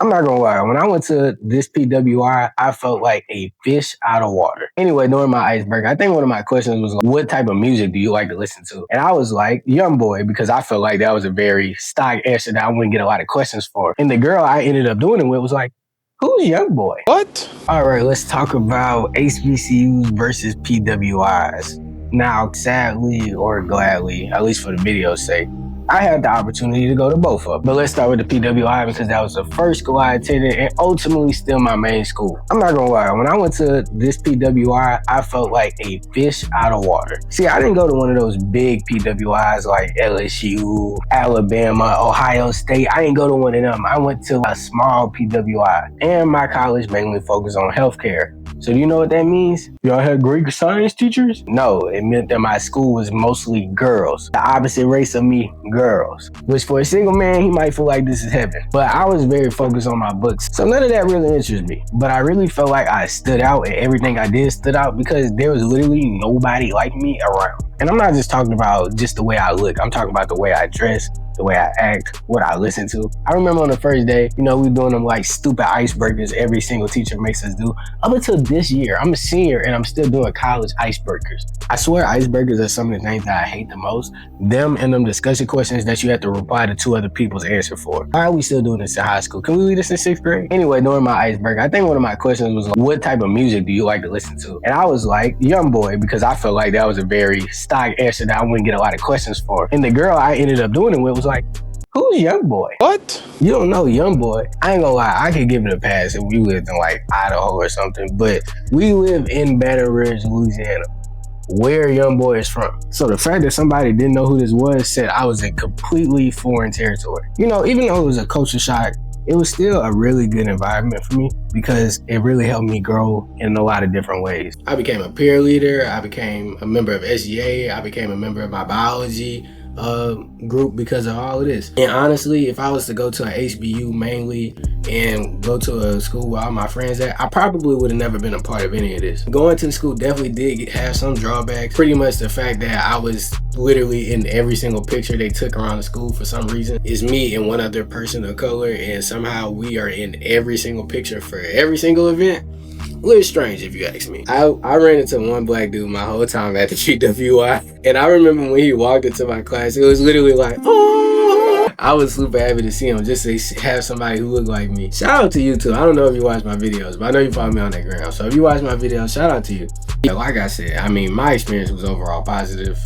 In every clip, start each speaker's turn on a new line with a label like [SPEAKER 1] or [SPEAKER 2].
[SPEAKER 1] I'm not gonna lie, when I went to this PWI, I felt like a fish out of water. Anyway, during my icebreaker, I think one of my questions was like, what type of music do you like to listen to? And I was like, Young Boy, because I felt like that was a very stock answer that I wouldn't get a lot of questions for. And the girl I ended up doing it with was like, who's Young Boy?
[SPEAKER 2] What?
[SPEAKER 1] All right, let's talk about HBCUs versus PWIs. Now, sadly or gladly, at least for the video's sake, I had the opportunity to go to both of them. But let's start with the PWI because that was the first school I attended and ultimately still my main school. I'm not gonna lie, when I went to this PWI, I felt like a fish out of water. See, I didn't go to one of those big PWIs like LSU, Alabama, Ohio State. I didn't go to one of them. I went to a small PWI and my college mainly focused on healthcare. So do you know what that means? Y'all had Greek science teachers? No, it meant that my school was mostly girls. The opposite race of me, girls. Which for a single man, he might feel like this is heaven. But I was very focused on my books. So none of that really interests me. But I really felt like I stood out and everything I did stood out because there was literally nobody like me around. And I'm not just talking about just the way I look. I'm talking about the way I dress, the way I act, what I listen to. I remember on the first day, we were doing them like stupid icebreakers every single teacher makes us do. Up until this year, I'm a senior and I'm still doing college icebreakers. I swear icebreakers are some of the things that I hate the most. Them and them discussion questions that you have to reply to two other people's answer for. Why are we still doing this in high school? Can we leave this in 6th grade? Anyway, during my icebreaker, I think one of my questions was like, what type of music do you like to listen to? And I was like, Young Boy, because I felt like that was a very stock answer that I wouldn't get a lot of questions for. And the girl I ended up doing it with was like, who's Young Boy?
[SPEAKER 2] What?
[SPEAKER 1] You don't know Young Boy? I ain't gonna lie, I could give it a pass if we lived in like Idaho or something, but we live in Baton Rouge, Louisiana, where Young Boy is from. So the fact that somebody didn't know who this was said I was in completely foreign territory. Even though it was a culture shock, it was still a really good environment for me because it really helped me grow in a lot of different ways. I became a peer leader, I became a member of SGA, I became a member of my biology group because of all of this. And honestly, if I was to go to an HBU mainly and go to a school where all my friends at, I probably would have never been a part of any of this. Going to the school definitely did have some drawbacks. Pretty much the fact that I was literally in every single picture they took around the school for some reason. It's me and one other person of color, and somehow we are in every single picture for every single event. A little strange if you ask me. I ran into one black dude my whole time at the PWI, and I remember when he walked into my class, it was literally like, oh! I was super happy to see him, just to have somebody who looked like me. Shout out to you too. I don't know if you watch my videos, but I know you follow me on that gram. So if you watch my videos, shout out to you. Like I said, my experience was overall positive.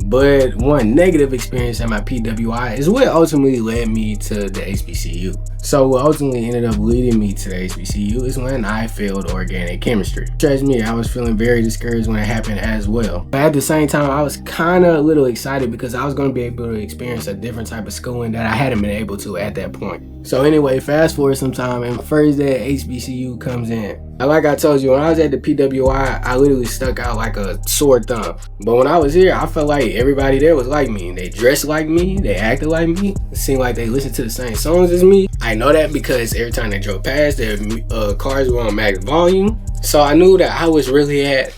[SPEAKER 1] But one negative experience at my PWI is what ultimately led me to the HBCU. So what ultimately ended up leading me to the HBCU is when I failed organic chemistry. Trust me, I was feeling very discouraged when it happened as well. But at the same time, I was kind of a little excited because I was going to be able to experience a different type of schooling that I hadn't been able to at that point. So anyway, fast forward some time and first day at HBCU comes in. Like I told you, when I was at the PWI, I literally stuck out like a sore thumb. But when I was here, I felt like everybody there was like me. They dressed like me, they acted like me. It seemed like they listened to the same songs as me. I know that because every time they drove past, their cars were on max volume. So I knew that I was really at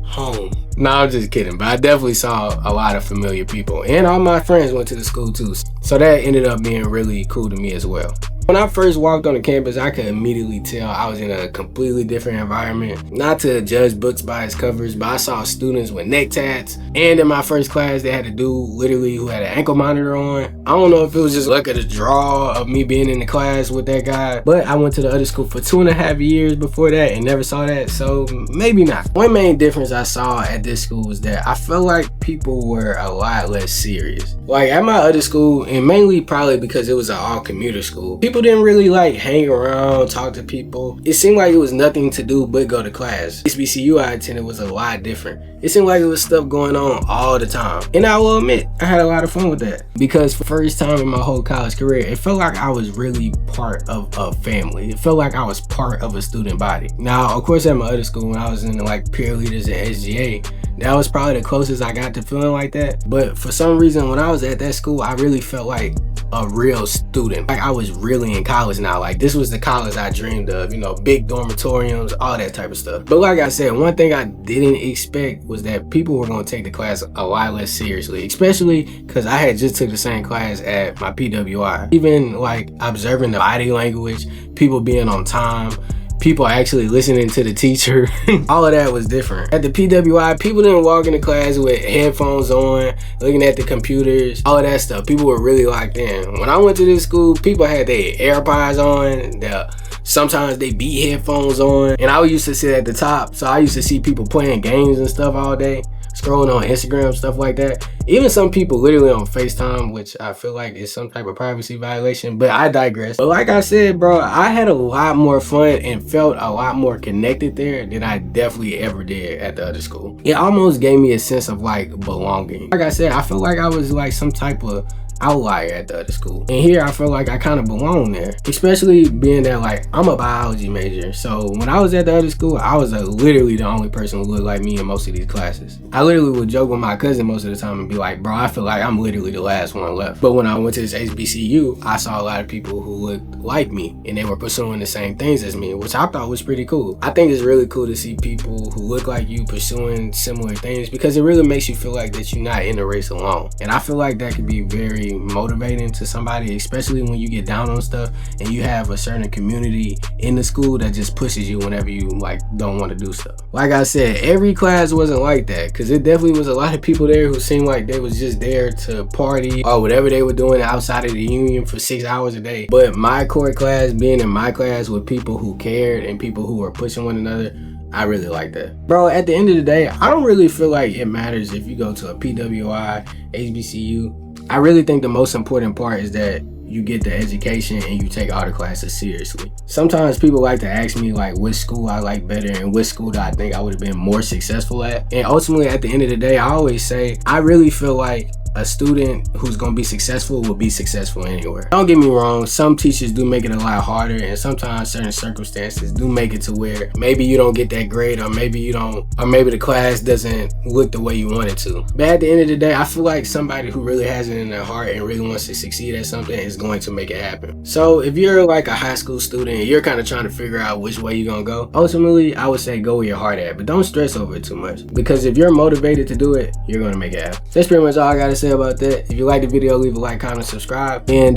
[SPEAKER 1] home. No, I'm just kidding, but I definitely saw a lot of familiar people. And all my friends went to the school too. So that ended up being really cool to me as well. When I first walked on the campus, I could immediately tell I was in a completely different environment. Not to judge books by its covers, but I saw students with neck tats. And in my first class, they had a dude literally who had an ankle monitor on. I don't know if it was just luck of the draw of me being in the class with that guy, but I went to the other school for 2.5 years before that and never saw that, so maybe not. One main difference I saw at this school was that I felt like people were a lot less serious. Like at my other school, and mainly probably because it was an all-commuter school, people didn't really like hang around, talk to people. It seemed like it was nothing to do but go to class. HBCU I attended was a lot different. It seemed like there was stuff going on all the time. And I will admit, I had a lot of fun with that. Because for the first time in my whole college career, it felt like I was really part of a family. It felt like I was part of a student body. Now, of course, at my other school, when I was in like peer leaders at SGA, That was probably the closest I got to feeling like that. But for some reason, when I was at that school, I really felt like a real student. Like I was really in college now. Like this was the college I dreamed of, you know, big dormitoriums, all that type of stuff. But like I said, one thing I didn't expect was that people were going to take the class a lot less seriously, especially because I had just took the same class at my PWI. Even like observing the body language, people being on time, people actually listening to the teacher, all of that was different. At the PWI, people didn't walk into class with headphones on, looking at the computers, all of that stuff. People were really locked in. When I went to this school, people had their AirPods on, sometimes they beat headphones on, and I used to sit at the top, so I used to see people playing games and stuff all day, scrolling on Instagram, stuff like that. Even some people literally on FaceTime, which I feel like is some type of privacy violation, but I digress. But like I said, bro, I had a lot more fun and felt a lot more connected there than I definitely ever did at the other school. It almost gave me a sense of like belonging. Like I said, I felt like I was like some type of outlier at the other school, and here I feel like I kind of belong there, especially being that like I'm a biology major. So when I was at the other school, I was literally the only person who looked like me in most of these classes. I literally would joke with my cousin most of the time and be like, bro, I feel like I'm literally the last one left. But when I went to this HBCU, I saw a lot of people who looked like me and they were pursuing the same things as me, which I thought was pretty cool. I think it's really cool to see people who look like you pursuing similar things, because it really makes you feel like that you're not in the race alone. And I feel like that could be very motivating to somebody, especially when you get down on stuff and you have a certain community in the school that just pushes you whenever you like don't want to do stuff. Like I said, every class wasn't like that, because it definitely was a lot of people there who seemed like they was just there to party or whatever they were doing outside of the union for 6 hours a day. But my core class, being in my class with people who cared and people who were pushing one another, I really like that. Bro, at the end of the day, I don't really feel like it matters if you go to a PWI, HBCU. I really think the most important part is that you get the education and you take all the classes seriously. Sometimes people like to ask me like which school I like better and which school that I think I would have been more successful at. And ultimately at the end of the day, I always say, I really feel like a student who's gonna be successful will be successful anywhere. Don't get me wrong, some teachers do make it a lot harder, and sometimes certain circumstances do make it to where maybe you don't get that grade, or maybe you don't, or maybe the class doesn't look the way you want it to. But at the end of the day, I feel like somebody who really has it in their heart and really wants to succeed at something is going to make it happen. So if you're like a high school student and you're kind of trying to figure out which way you're gonna go, ultimately I would say go where your heart at, but don't stress over it too much, because if you're motivated to do it, you're gonna make it happen. That's pretty much all I gotta say about that. If you like the video, leave a like, comment, subscribe, and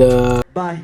[SPEAKER 2] bye.